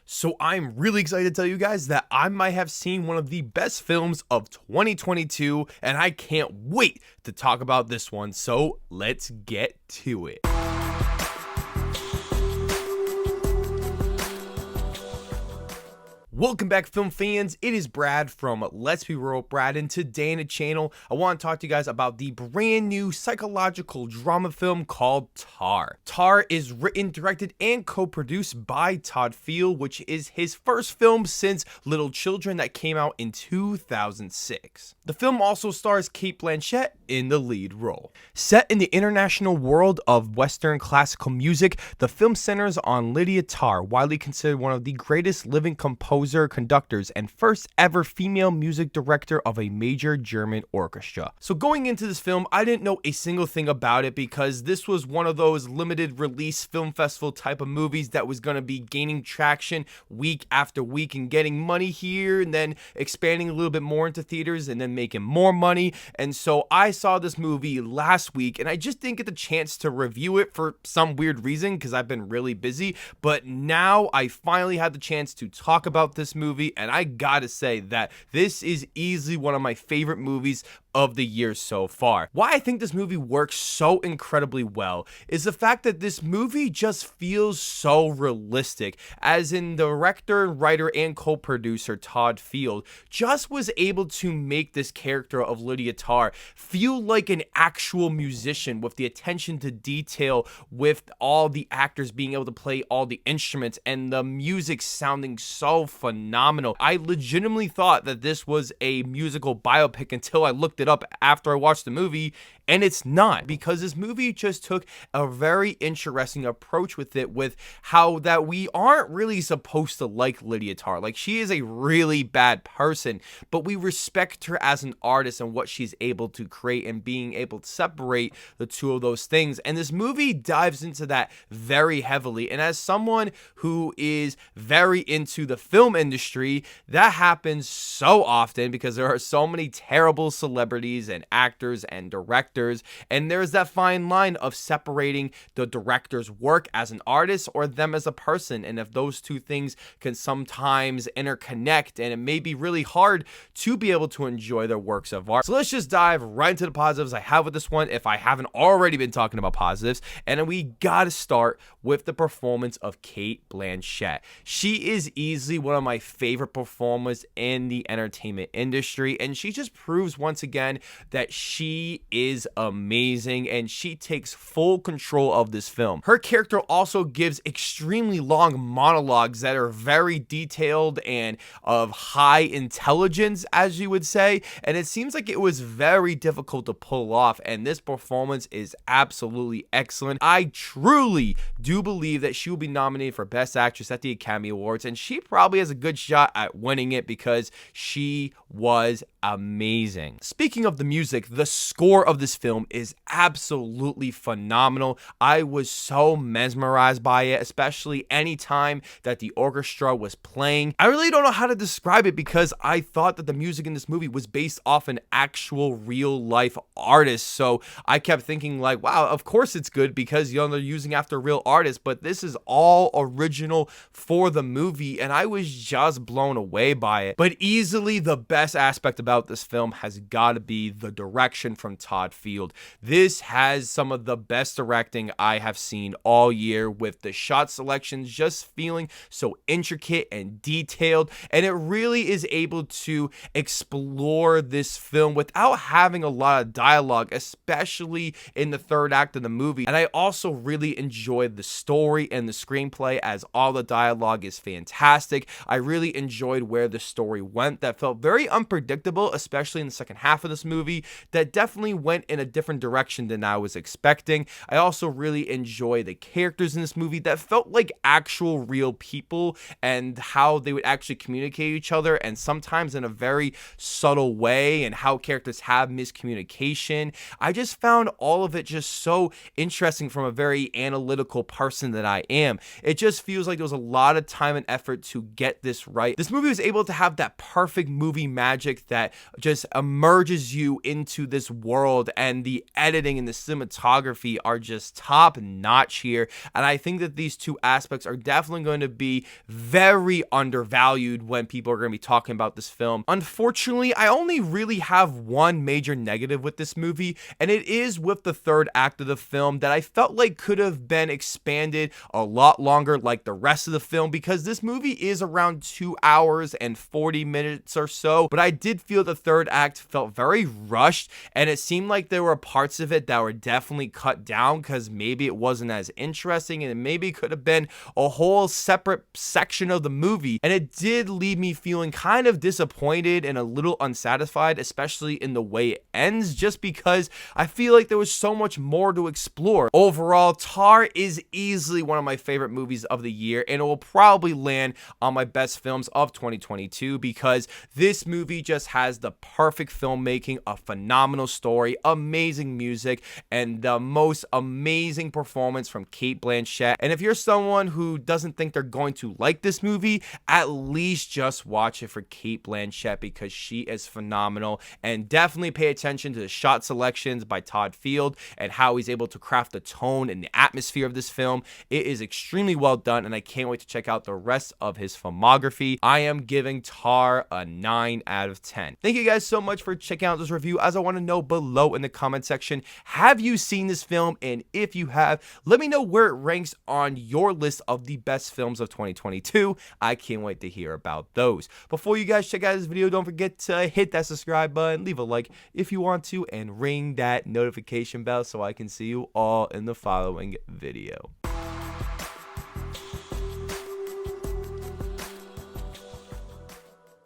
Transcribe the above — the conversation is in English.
So I'm really excited to tell you guys that I might have seen one of the best films of 2022, and I can't wait to talk about this one. So let's get to it. Welcome back, film fans. It is Brad from Let's Be Real with Brad, and today in the channel, I want to talk to you guys about the brand new psychological drama film called Tar. Tar is written, directed, and co-produced by Todd, which is his first film since Little Children that came out in 2006. The film also stars Cate Blanchett in the lead role. Set in the international world of Western classical music, the film centers on Lydia Tár, widely considered one of the greatest living composer-conductors and first ever female music director of a major German orchestra. So going into this film, I didn't know a single thing about it because this was one of those limited release film festival type of movies that was going to be gaining traction week after week and getting money here and then expanding a little bit more into theaters and then making more money. And so I saw this movie last week and I just didn't get the chance to review it for some weird reason because I've been really busy, but now I finally had the chance to talk about this movie, and I gotta say that this is easily one of my favorite movies of the year so far. Why I think this movie works so incredibly well is the fact that this movie just feels so realistic, as in the director, writer, and co-producer Todd just was able to make this character of Lydia Tár feel like an actual musician with the attention to detail, with all the actors being able to play all the instruments and the music sounding so phenomenal. I legitimately thought that this was a musical biopic until I looked it up after I watched the movie, and it's not, because this movie just took a very interesting approach with it, with how that we aren't really supposed to like Lydia Tár. Like, she is a really bad person, but we respect her as an artist and what she's able to create and being able to separate the two of those things. And this movie dives into that very heavily. And as someone who is very into the film industry, that happens so often because there are so many terrible celebrities and actors and directors, and there's that fine line of separating the director's work as an artist or them as a person, and if those two things can sometimes interconnect, and it may be really hard to be able to enjoy their works of art. So let's just dive right into the positives I have with this one, if I haven't already been talking about positives, and we gotta start with the performance of Cate Blanchett. She is easily one of my favorite performers in the entertainment industry, and she just proves once again that she is amazing and she takes full control of this film. Her character also gives extremely long monologues that are very detailed and of high intelligence, as you would say, and it seems like it was very difficult to pull off, and this performance is absolutely excellent. I truly do believe that she will be nominated for Best Actress at the Academy Awards, and she probably has a good shot at winning it because she was amazing. Speaking of the music, the score of this film is absolutely phenomenal. I was so mesmerized by it, especially any time that the orchestra was playing. I really don't know how to describe it because I thought that the music in this movie was based off an actual real life artist, so I kept thinking like, wow, of course it's good because, you know, they're using after real artists, but this is all original for the movie, and I was just blown away by it. But easily the best aspect about this film has got to be the direction from Todd. This has some of the best directing I have seen all year, with the shot selections just feeling so intricate and detailed, and it really is able to explore this film without having a lot of dialogue, especially in the third act of the movie. And I also really enjoyed the story and the screenplay, as all the dialogue is fantastic. I really enjoyed where the story went. That felt very unpredictable, especially in the second half of this movie, that definitely went in a different direction than I was expecting. I also really enjoy the characters in this movie that felt like actual real people and how they would actually communicate with each other, and sometimes in a very subtle way, and how characters have miscommunication. I just found all of it just so interesting from a very analytical person that I am. It just feels like there was a lot of time and effort to get this right. This movie was able to have that perfect movie magic that that just immerses you into this world, and the editing and the cinematography are just top notch here. And I think that these two aspects are definitely going to be very undervalued when people are going to be talking about this film. Unfortunately, I only really have one major negative with this movie, and it is with the third act of the film that I felt like could have been expanded a lot longer like the rest of the film, because this movie is around 2 hours and 40 minutes or so, but I did feel the third act felt very rushed, and it seemed like there were parts of it that were definitely cut down because maybe it wasn't as interesting, and it maybe could have been a whole separate section of the movie. And it did leave me feeling kind of disappointed and a little unsatisfied, especially in the way it ends, just because I feel like there was so much more to explore. Overall, Tar is easily one of my favorite movies of the year, and it will probably land on my best films of 2022 because this movie just has the perfect filmmaking, a phenomenal story, amazing music, and the most amazing performance from Cate Blanchett. And if you're someone who doesn't think they're going to like this movie, at least just watch it for Cate Blanchett because she is phenomenal. And definitely pay attention to the shot selections by Todd and how he's able to craft the tone and the atmosphere of this film. It is extremely well done, and I can't wait to check out the rest of his filmography. I am giving Tar a 9 out of 10. Thank you guys so much for checking out this review. As I want to know below in the comment section, have you seen this film? And if you have, let me know where it ranks on your list of the best films of 2022. I can't wait to hear about those. Before you guys check out this video, don't forget to hit that subscribe button, leave a like if you want to, and ring that notification bell so I can see you all in the following video.